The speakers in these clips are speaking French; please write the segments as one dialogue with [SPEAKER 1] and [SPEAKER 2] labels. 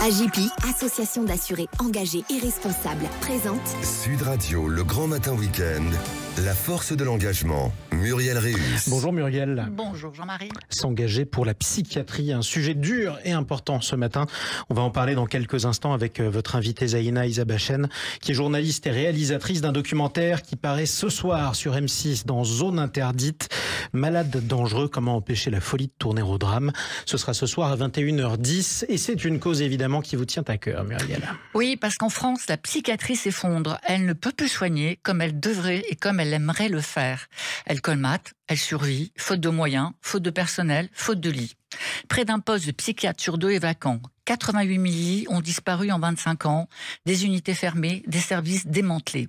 [SPEAKER 1] AJPI, association d'assurés engagés et responsables, présente
[SPEAKER 2] Sud Radio, le grand matin week-end, la force de l'engagement. Muriel Réus.
[SPEAKER 3] Bonjour Muriel.
[SPEAKER 4] Bonjour Jean-Marie.
[SPEAKER 3] S'engager pour la psychiatrie, un sujet dur et important ce matin. On va en parler dans quelques instants avec votre invitée Zaïna Isabachen, qui est journaliste et réalisatrice d'un documentaire qui paraît ce soir sur M6 dans Zone Interdite. Malade dangereux, comment empêcher la folie de tourner au drame. Ce sera ce soir à 21h10 et c'est une cause évidemment qui vous tient à cœur, Muriel.
[SPEAKER 4] Oui, parce qu'en France, la psychiatrie s'effondre. Elle ne peut plus soigner comme elle devrait et comme elle aimerait le faire. Elle colmate, elle survit, faute de moyens, faute de personnel, faute de lits. Près d'un poste de psychiatre sur 2 est vacant. 88 000 lits ont disparu en 25 ans, des unités fermées, des services démantelés.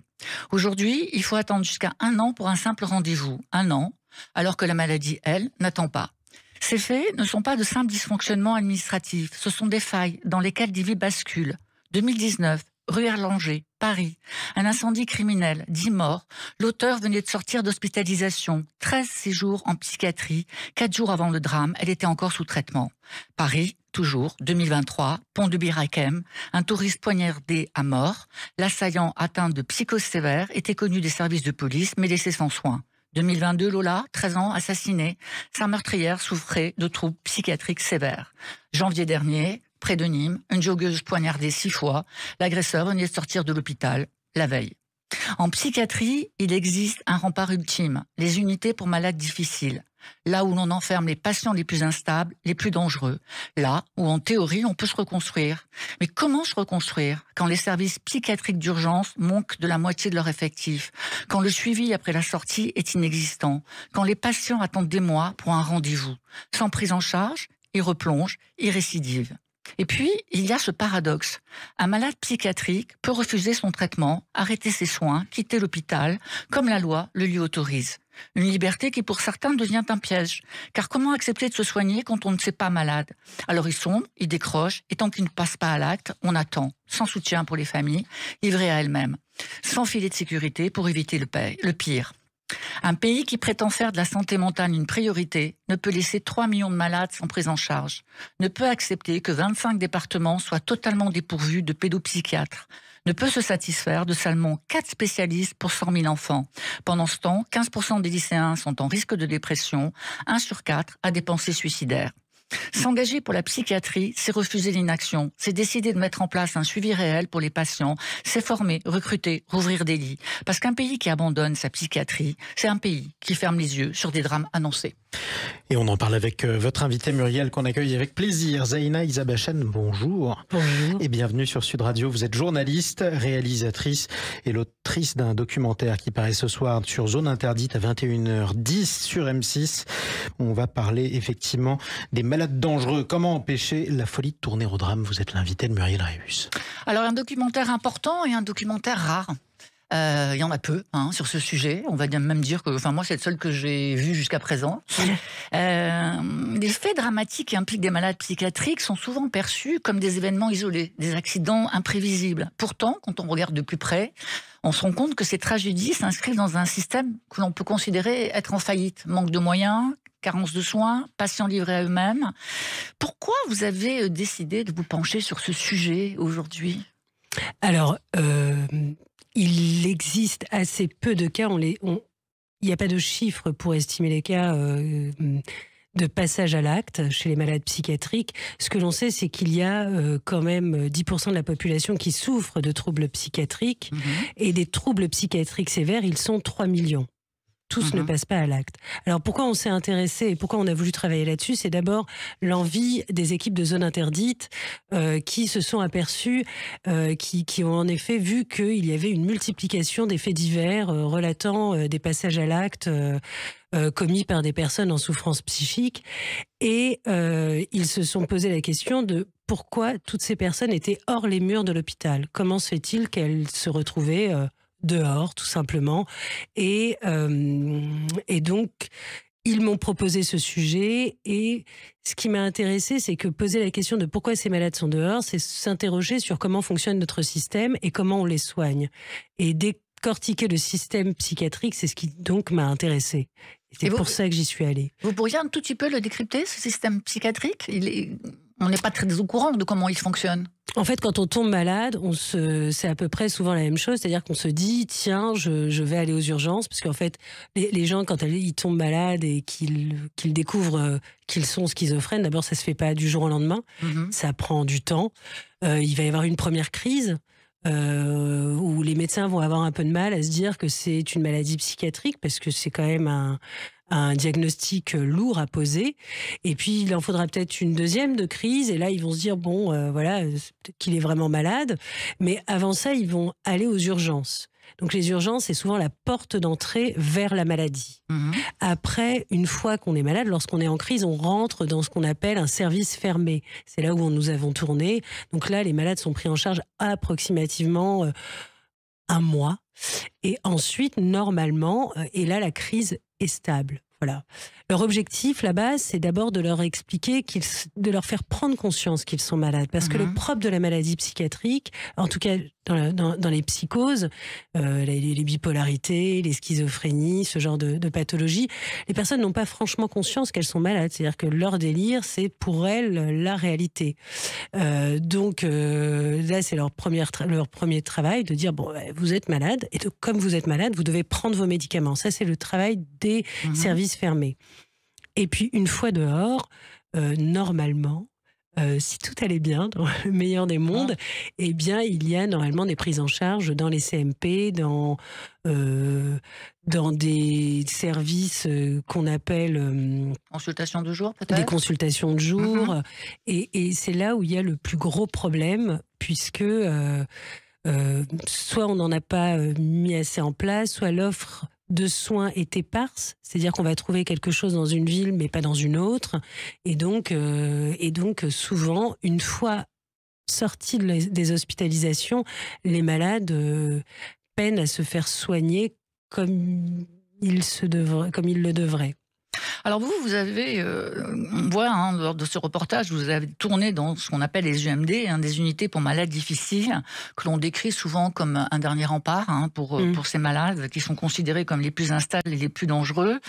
[SPEAKER 4] Aujourd'hui, il faut attendre jusqu'à 1 an pour un simple rendez-vous. 1 an, alors que la maladie, elle, n'attend pas. Ces faits ne sont pas de simples dysfonctionnements administratifs, ce sont des failles dans lesquelles des vies basculent. 2019, rue Erlanger, Paris, un incendie criminel, 10 morts. L'auteur venait de sortir d'hospitalisation, 13 séjours en psychiatrie. 4 jours avant le drame, elle était encore sous traitement. Paris, toujours, 2023, pont de Bir Hakeim, un touriste poignardé à mort. L'assaillant atteint de psychose sévère était connu des services de police mais laissé sans soins. 2022, Lola, 13 ans, assassinée. Sa meurtrière souffrait de troubles psychiatriques sévères. Janvier dernier, près de Nîmes, une joggeuse poignardée 6 fois. L'agresseur venait de sortir de l'hôpital la veille. En psychiatrie, il existe un rempart ultime, les unités pour malades difficiles. Là où l'on enferme les patients les plus instables, les plus dangereux. Là où, en théorie, on peut se reconstruire. Mais comment se reconstruire quand les services psychiatriques d'urgence manquent de la moitié de leur effectif, quand le suivi après la sortie est inexistant, quand les patients attendent des mois pour un rendez-vous. Sans prise en charge, ils replongent, ils récidivent. Et puis, il y a ce paradoxe. Un malade psychiatrique peut refuser son traitement, arrêter ses soins, quitter l'hôpital, comme la loi le lui autorise. Une liberté qui pour certains devient un piège. Car comment accepter de se soigner quand on ne sait pas malade? Alors ils sombrent, ils décrochent, et tant qu'ils ne passent pas à l'acte, on attend, sans soutien pour les familles, livrées à elles-mêmes, sans filet de sécurité pour éviter le pire. Un pays qui prétend faire de la santé mentale une priorité ne peut laisser 3 millions de malades sans prise en charge, ne peut accepter que 25 départements soient totalement dépourvus de pédopsychiatres, ne peut se satisfaire de seulement 4 spécialistes pour 100 000 enfants. Pendant ce temps, 15% des lycéens sont en risque de dépression, 1 sur 4 a des pensées suicidaires. S'engager pour la psychiatrie, c'est refuser l'inaction, c'est décider de mettre en place un suivi réel pour les patients, c'est former, recruter, rouvrir des lits. Parce qu'un pays qui abandonne sa psychiatrie, c'est un pays qui ferme les yeux sur des drames annoncés.
[SPEAKER 3] Et on en parle avec votre invitée Muriel, qu'on accueille avec plaisir. Zaïna Isabachen, bonjour.
[SPEAKER 5] Bonjour.
[SPEAKER 3] Et bienvenue sur Sud Radio. Vous êtes journaliste, réalisatrice et l'autrice d'un documentaire qui paraît ce soir sur Zone Interdite à 21h10 sur M6. On va parler effectivement des malades dangereux. Comment empêcher la folie de tourner au drame? Vous êtes l'invitée de Muriel Réus.
[SPEAKER 4] Alors un documentaire important et un documentaire rare. Il y en a peu sur ce sujet. On va même dire que, moi, c'est le seul que j'ai vu jusqu'à présent. Les faits dramatiques qui impliquent des malades psychiatriques sont souvent perçus comme des événements isolés, des accidents imprévisibles. Pourtant, quand on regarde de plus près, on se rend compte que ces tragédies s'inscrivent dans un système que l'on peut considérer être en faillite. Manque de moyens, carence de soins, patients livrés à eux-mêmes. Pourquoi vous avez décidé de vous pencher sur ce sujet aujourd'hui ?
[SPEAKER 5] Alors, il existe assez peu de cas, il n'y a pas de chiffres pour estimer les cas de passage à l'acte chez les malades psychiatriques. Ce que l'on sait, c'est qu'il y a quand même 10% de la population qui souffre de troubles psychiatriques, et des troubles psychiatriques sévères, ils sont 3 millions. Tous ne passent pas à l'acte. Alors pourquoi on s'est intéressé et pourquoi on a voulu travailler là-dessus? C'est d'abord l'envie des équipes de Zone Interdite qui se sont aperçues, qui ont en effet vu qu'il y avait une multiplication des faits divers relatant des passages à l'acte commis par des personnes en souffrance psychique. Et ils se sont posé la question de pourquoi toutes ces personnes étaient hors les murs de l'hôpital. Comment se fait-il qu'elles se retrouvaient dehors, tout simplement. Et donc, ils m'ont proposé ce sujet. Et ce qui m'a intéressée, c'est que poser la question de pourquoi ces malades sont dehors, c'est s'interroger sur comment fonctionne notre système et comment on les soigne. Et décortiquer le système psychiatrique, c'est ce qui donc m'a intéressée. C'est pour ça que j'y suis allée.
[SPEAKER 4] Vous pourriez un tout petit peu le décrypter, ce système psychiatrique? On n'est pas très au courant de comment il fonctionne.
[SPEAKER 5] En fait, quand on tombe malade, c'est à peu près souvent la même chose, c'est-à-dire qu'on se dit, tiens, je vais aller aux urgences, parce qu'en fait, les gens, quand ils tombent malades et qu'ils découvrent qu'ils sont schizophrènes, d'abord, ça se fait pas du jour au lendemain, ça prend du temps. Il va y avoir une première crise, où les médecins vont avoir un peu de mal à se dire que c'est une maladie psychiatrique, parce que c'est quand même un diagnostic lourd à poser. Et puis, il en faudra peut-être une deuxième de crise. Et là, ils vont se dire, bon, voilà, peut-être qu'il est vraiment malade. Mais avant ça, ils vont aller aux urgences. Donc, les urgences, c'est souvent la porte d'entrée vers la maladie. Après, une fois qu'on est malade, lorsqu'on est en crise, on rentre dans ce qu'on appelle un service fermé. C'est là où nous avons tourné. Donc là, les malades sont pris en charge approximativement un mois. Et ensuite, normalement, et là, la crise est stable. Voilà. Leur objectif, là-bas, c'est d'abord de leur expliquer, de leur faire prendre conscience qu'ils sont malades. Parce que le propre de la maladie psychiatrique, en tout cas dans les psychoses, les bipolarités, les schizophrénies, ce genre de pathologies, les personnes n'ont pas franchement conscience qu'elles sont malades. C'est-à-dire que leur délire, c'est pour elles la réalité. Donc là, c'est leur premier travail de dire, bon, vous êtes malade, et comme vous êtes malade, vous devez prendre vos médicaments. Ça, c'est le travail des services fermés. Et puis, une fois dehors, normalement, si tout allait bien, dans le meilleur des mondes, eh bien, il y a normalement des prises en charge dans les CMP, dans des services qu'on appelle...
[SPEAKER 4] consultation de jour, peut-être ?
[SPEAKER 5] Des consultations de jour. Et c'est là où il y a le plus gros problème, puisque... soit on n'en a pas mis assez en place, soit l'offre de soins est éparse, c'est-à-dire qu'on va trouver quelque chose dans une ville mais pas dans une autre, et donc souvent, une fois sortis des hospitalisations, les malades peinent à se faire soigner comme ils le devraient.
[SPEAKER 4] Alors vous avez, on voit lors de ce reportage, vous avez tourné dans ce qu'on appelle les UMD, des unités pour malades difficiles, que l'on décrit souvent comme un dernier rempart pour ces malades qui sont considérés comme les plus instables et les plus dangereux.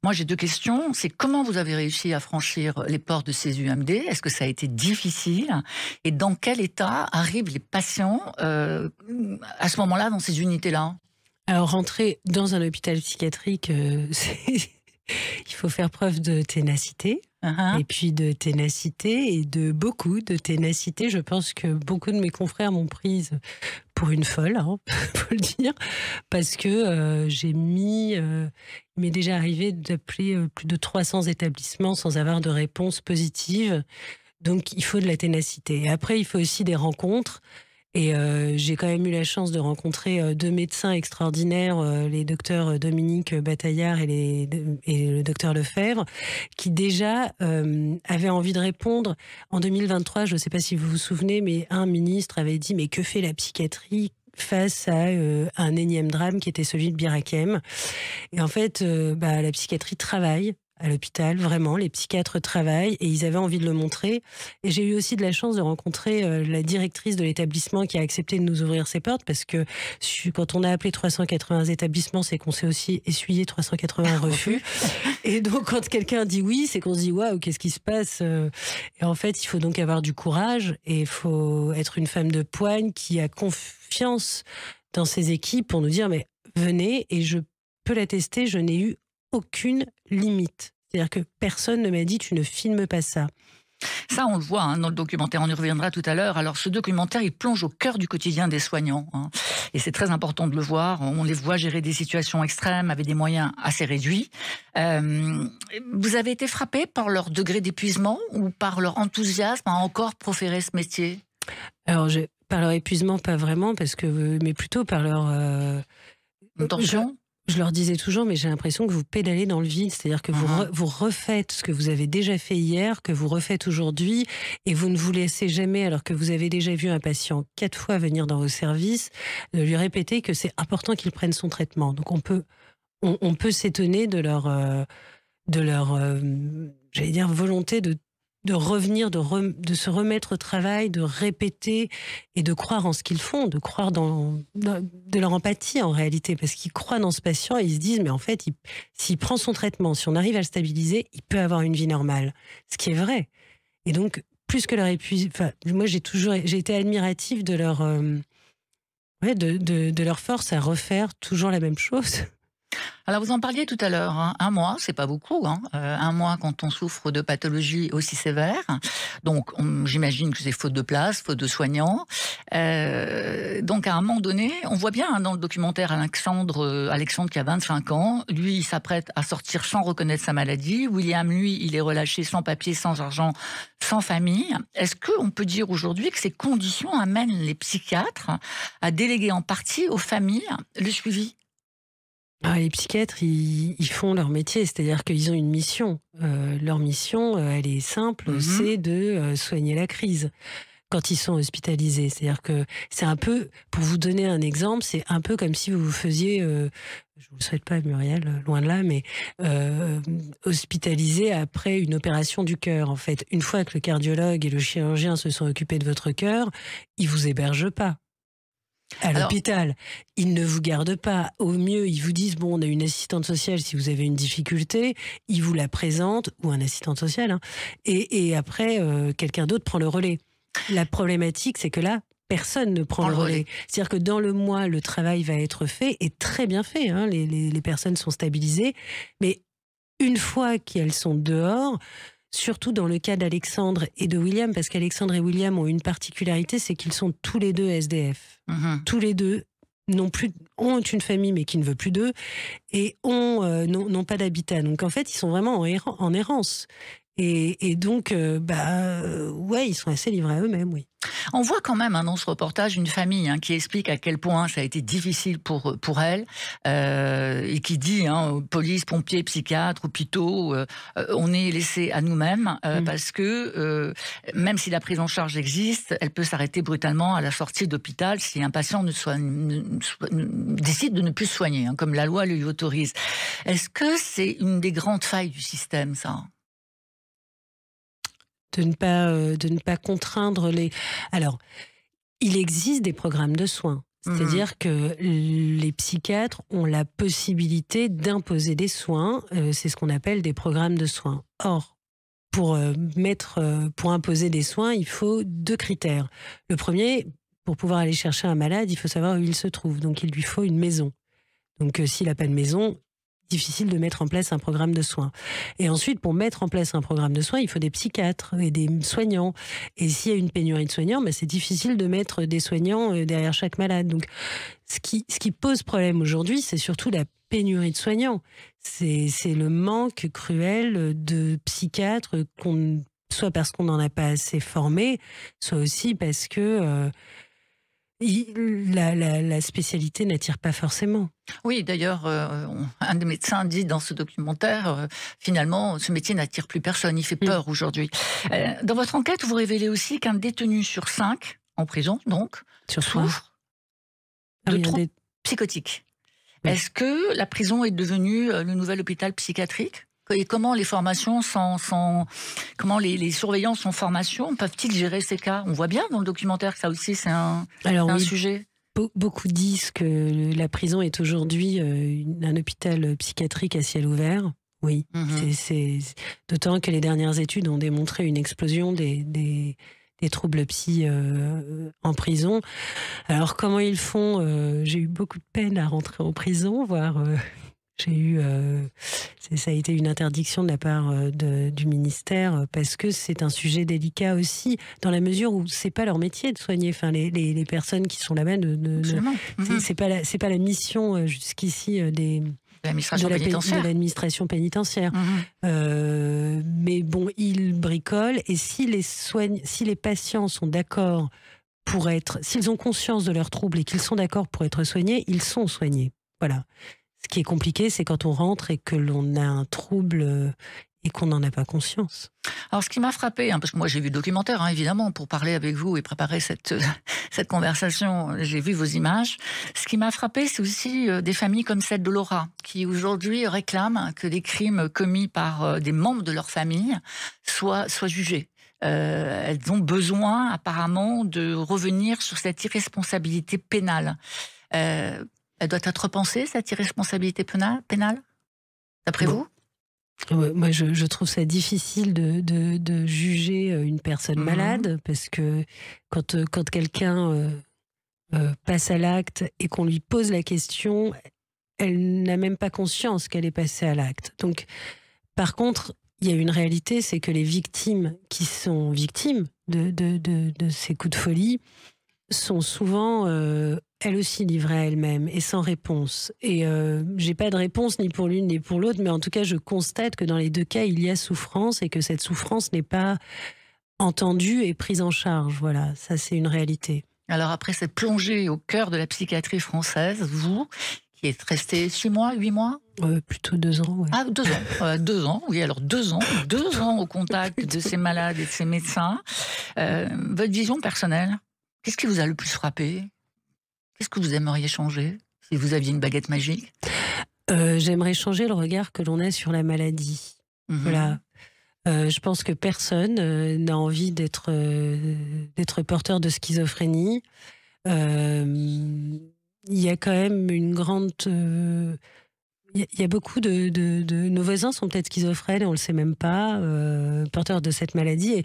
[SPEAKER 4] Moi j'ai deux questions, c'est comment vous avez réussi à franchir les portes de ces UMD ? Est-ce que ça a été difficile ? Et dans quel état arrivent les patients à ce moment-là dans ces unités-là ?
[SPEAKER 5] Alors rentrer dans un hôpital psychiatrique, il faut faire preuve de ténacité, et puis de ténacité et de beaucoup de ténacité. Je pense que beaucoup de mes confrères m'ont prise pour une folle, faut le dire, parce que il m'est déjà arrivé d'appeler plus de 300 établissements sans avoir de réponse positive. Donc il faut de la ténacité. Et après, il faut aussi des rencontres. Et j'ai quand même eu la chance de rencontrer deux médecins extraordinaires, les docteurs Dominique Bataillard et le docteur Lefebvre, qui déjà avaient envie de répondre. En 2023, je ne sais pas si vous vous souvenez, mais un ministre avait dit « Mais que fait la psychiatrie ?» face à un énième drame qui était celui de Bir Hakeim. Et en fait, la psychiatrie travaille à l'hôpital, vraiment, les psychiatres travaillent et ils avaient envie de le montrer. Et j'ai eu aussi de la chance de rencontrer la directrice de l'établissement qui a accepté de nous ouvrir ses portes, parce que quand on a appelé 380 établissements, c'est qu'on s'est aussi essuyé 380 refus. Et donc, quand quelqu'un dit oui, c'est qu'on se dit waouh, qu'est-ce qui se passe ? Et en fait, il faut donc avoir du courage et il faut être une femme de poigne qui a confiance dans ses équipes pour nous dire mais venez, et je peux l'attester, je n'ai eu aucune limite. C'est-à-dire que personne ne m'a dit tu ne filmes pas ça.
[SPEAKER 4] Ça, on le voit dans le documentaire, on y reviendra tout à l'heure. Alors, ce documentaire, il plonge au cœur du quotidien des soignants. Et c'est très important de le voir. On les voit gérer des situations extrêmes avec des moyens assez réduits. Vous avez été frappé par leur degré d'épuisement ou par leur enthousiasme à encore proférer ce métier ?
[SPEAKER 5] Alors, par leur épuisement, pas vraiment, mais plutôt par leur...
[SPEAKER 4] tension ?
[SPEAKER 5] Je leur disais toujours, mais j'ai l'impression que vous pédalez dans le vide, c'est-à-dire que vous refaites ce que vous avez déjà fait hier, que vous refaites aujourd'hui, et vous ne vous laissez jamais, alors que vous avez déjà vu un patient 4 fois venir dans vos services, de lui répéter que c'est important qu'il prenne son traitement. Donc on peut s'étonner de leur j'allais dire, volonté de revenir, de se remettre au travail, de répéter et de croire en ce qu'ils font, de croire de leur empathie en réalité, parce qu'ils croient dans ce patient et ils se disent mais en fait, s'il prend son traitement, si on arrive à le stabiliser, il peut avoir une vie normale, ce qui est vrai. Et donc, plus que leur épuisement, enfin, moi j'ai été admirative de leur, de leur force à refaire toujours la même chose.
[SPEAKER 4] Alors vous en parliez tout à l'heure, hein. Un mois, c'est pas beaucoup, hein. Un mois quand on souffre de pathologies aussi sévères. Donc j'imagine que c'est faute de place, faute de soignants. Donc à un moment donné, on voit bien, hein, dans le documentaire Alexandre qui a 25 ans, lui il s'apprête à sortir sans reconnaître sa maladie. William, lui, il est relâché sans papier, sans argent, sans famille. Est-ce qu'on peut dire aujourd'hui que ces conditions amènent les psychiatres à déléguer en partie aux familles le suivi?
[SPEAKER 5] Les psychiatres, ils font leur métier, c'est-à-dire qu'ils ont une mission. Leur mission, elle est simple, c'est de soigner la crise quand ils sont hospitalisés. C'est-à-dire que c'est un peu, pour vous donner un exemple, c'est un peu comme si vous faisiez, je vous le souhaite pas Muriel, loin de là, mais hospitalisé après une opération du cœur. En fait, une fois que le cardiologue et le chirurgien se sont occupés de votre cœur, ils vous hébergent pas à l'hôpital. Ils ne vous gardent pas. Au mieux, ils vous disent, bon, on a une assistante sociale si vous avez une difficulté, ils vous la présentent, ou un assistant social, hein, et après, quelqu'un d'autre prend le relais. La problématique, c'est que là, personne ne prend le relais. C'est-à-dire que dans le mois, le travail va être fait, et très bien fait, hein, les personnes sont stabilisées, mais une fois qu'elles sont dehors, surtout dans le cas d'Alexandre et de William, parce qu'Alexandre et William ont une particularité, c'est qu'ils sont tous les deux SDF. Tous les deux ont une famille, mais qui ne veut plus d'eux, et n'ont pas d'habitat. Donc en fait, ils sont vraiment en errance. Et donc, ouais, ils sont assez livrés à eux-mêmes, oui.
[SPEAKER 4] On voit quand même, hein, dans ce reportage, une famille, hein, qui explique à quel point ça a été difficile pour elle, et qui dit, hein, police, pompiers, psychiatres, hôpitaux, on est laissé à nous-mêmes, parce que même si la prise en charge existe, elle peut s'arrêter brutalement à la sortie d'hôpital si un patient décide de ne plus se soigner, hein, comme la loi lui autorise. Est-ce que c'est une des grandes failles du système, ça ?
[SPEAKER 5] De ne pas contraindre les... Alors, il existe des programmes de soins. C'est-à-dire que les psychiatres ont la possibilité d'imposer des soins. C'est ce qu'on appelle des programmes de soins. Or, pour imposer des soins, il faut 2 critères. Le premier, pour pouvoir aller chercher un malade, il faut savoir où il se trouve. Donc, il lui faut une maison. Donc, s'il n'a pas de maison, difficile de mettre en place un programme de soins. Et ensuite, pour mettre en place un programme de soins, il faut des psychiatres et des soignants. Et s'il y a une pénurie de soignants, c'est difficile de mettre des soignants derrière chaque malade. Donc, ce qui pose problème aujourd'hui, c'est surtout la pénurie de soignants. C'est le manque cruel de psychiatres, soit parce qu'on n'en a pas assez formé, soit aussi parce que la spécialité n'attire pas forcément.
[SPEAKER 4] Oui, d'ailleurs, un des médecins dit dans ce documentaire, finalement, ce métier n'attire plus personne, il fait peur aujourd'hui. Dans votre enquête, vous révélez aussi qu'un détenu sur 5, en prison donc, souffre de troubles psychotiques. Oui. Est-ce que la prison est devenue le nouvel hôpital psychiatrique ? Et comment les formations comment les surveillants sans formation peuvent-ils gérer ces cas? On voit bien dans le documentaire que ça aussi c'est un sujet.
[SPEAKER 5] Beaucoup disent que la prison est aujourd'hui un hôpital psychiatrique à ciel ouvert. Oui, c'est d'autant que les dernières études ont démontré une explosion des troubles psy en prison. Alors comment ils font? J'ai eu beaucoup de peine à rentrer en prison, voire... ça a été une interdiction de la part du ministère parce que c'est un sujet délicat aussi dans la mesure où c'est pas leur métier de soigner. Enfin, les personnes qui sont là-bas c'est pas la mission jusqu'ici de l'administration pénitentiaire. Mais bon, ils bricolent et si les patients sont d'accord s'ils ont conscience de leurs troubles et qu'ils sont d'accord pour être soignés, ils sont soignés. Voilà. Ce qui est compliqué, c'est quand on rentre et que l'on a un trouble et qu'on n'en a pas conscience.
[SPEAKER 4] Alors, ce qui m'a frappé, parce que moi j'ai vu le documentaire, évidemment, pour parler avec vous et préparer cette conversation, j'ai vu vos images. Ce qui m'a frappé, c'est aussi des familles comme celle de Laura, qui aujourd'hui réclament que des crimes commis par des membres de leur famille soient jugés. Elles ont besoin, apparemment, de revenir sur cette irresponsabilité pénale. Elle doit être repensée, cette irresponsabilité pénale, d'après vous?
[SPEAKER 5] Moi, je trouve ça difficile de juger une personne malade, parce que quand quelqu'un passe à l'acte et qu'on lui pose la question, elle n'a même pas conscience qu'elle est passée à l'acte. Donc, par contre, il y a une réalité, c'est que les victimes qui sont victimes de ces coups de folie sont souvent, elles aussi, livrées à elles-mêmes et sans réponse. Et j'ai pas de réponse ni pour l'une ni pour l'autre, mais en tout cas, je constate que dans les deux cas, il y a souffrance et que cette souffrance n'est pas entendue et prise en charge. Voilà, ça c'est une réalité.
[SPEAKER 4] Alors après cette plongée au cœur de la psychiatrie française, vous, qui êtes resté 6 mois, 8 mois
[SPEAKER 5] plutôt 2 ans. Ouais.
[SPEAKER 4] Ah, 2 ans. 2 ans, oui, alors 2 ans. 2 ans au contact de ces malades et de ces médecins. Votre vision personnelle, qu'est-ce qui vous a le plus frappé? Qu'est-ce que vous aimeriez changer si vous aviez une baguette magique?
[SPEAKER 5] J'aimerais changer le regard que l'on a sur la maladie. Voilà. Je pense que personne n'a envie d'être porteur de schizophrénie. Il y a quand même une grande... Il y a beaucoup de... Nos voisins sont peut-être schizophrènes et on ne le sait même pas, porteurs de cette maladie.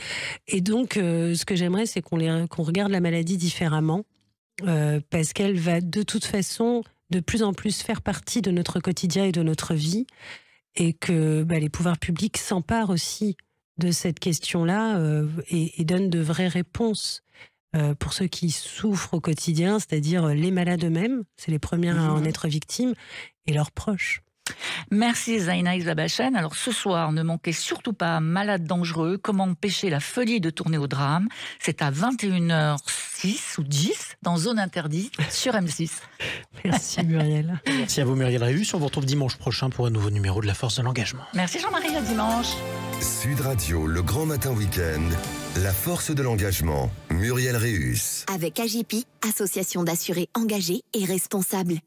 [SPEAKER 5] Et donc, ce que j'aimerais, c'est qu'on regarde la maladie différemment, parce qu'elle va de toute façon de plus en plus faire partie de notre quotidien et de notre vie, et que les pouvoirs publics s'emparent aussi de cette question-là et donnent de vraies réponses pour ceux qui souffrent au quotidien, c'est-à-dire les malades eux-mêmes, c'est les premiers à en être victimes, et leurs proches.
[SPEAKER 4] Merci Zaina Izabachen. Alors ce soir, ne manquez surtout pas Malade dangereux, comment empêcher la folie de tourner au drame. C'est à 21h06 ou 10 dans Zone Interdite sur M6.
[SPEAKER 5] Merci Muriel.
[SPEAKER 3] Merci à vous Muriel Réus. On vous retrouve dimanche prochain pour un nouveau numéro de La Force de l'Engagement.
[SPEAKER 4] Merci Jean-Marie, à dimanche.
[SPEAKER 2] Sud Radio, le Grand Matin Week-end, La Force de l'Engagement, Muriel Réus.
[SPEAKER 1] Avec AGP, association d'assurés engagés et responsables.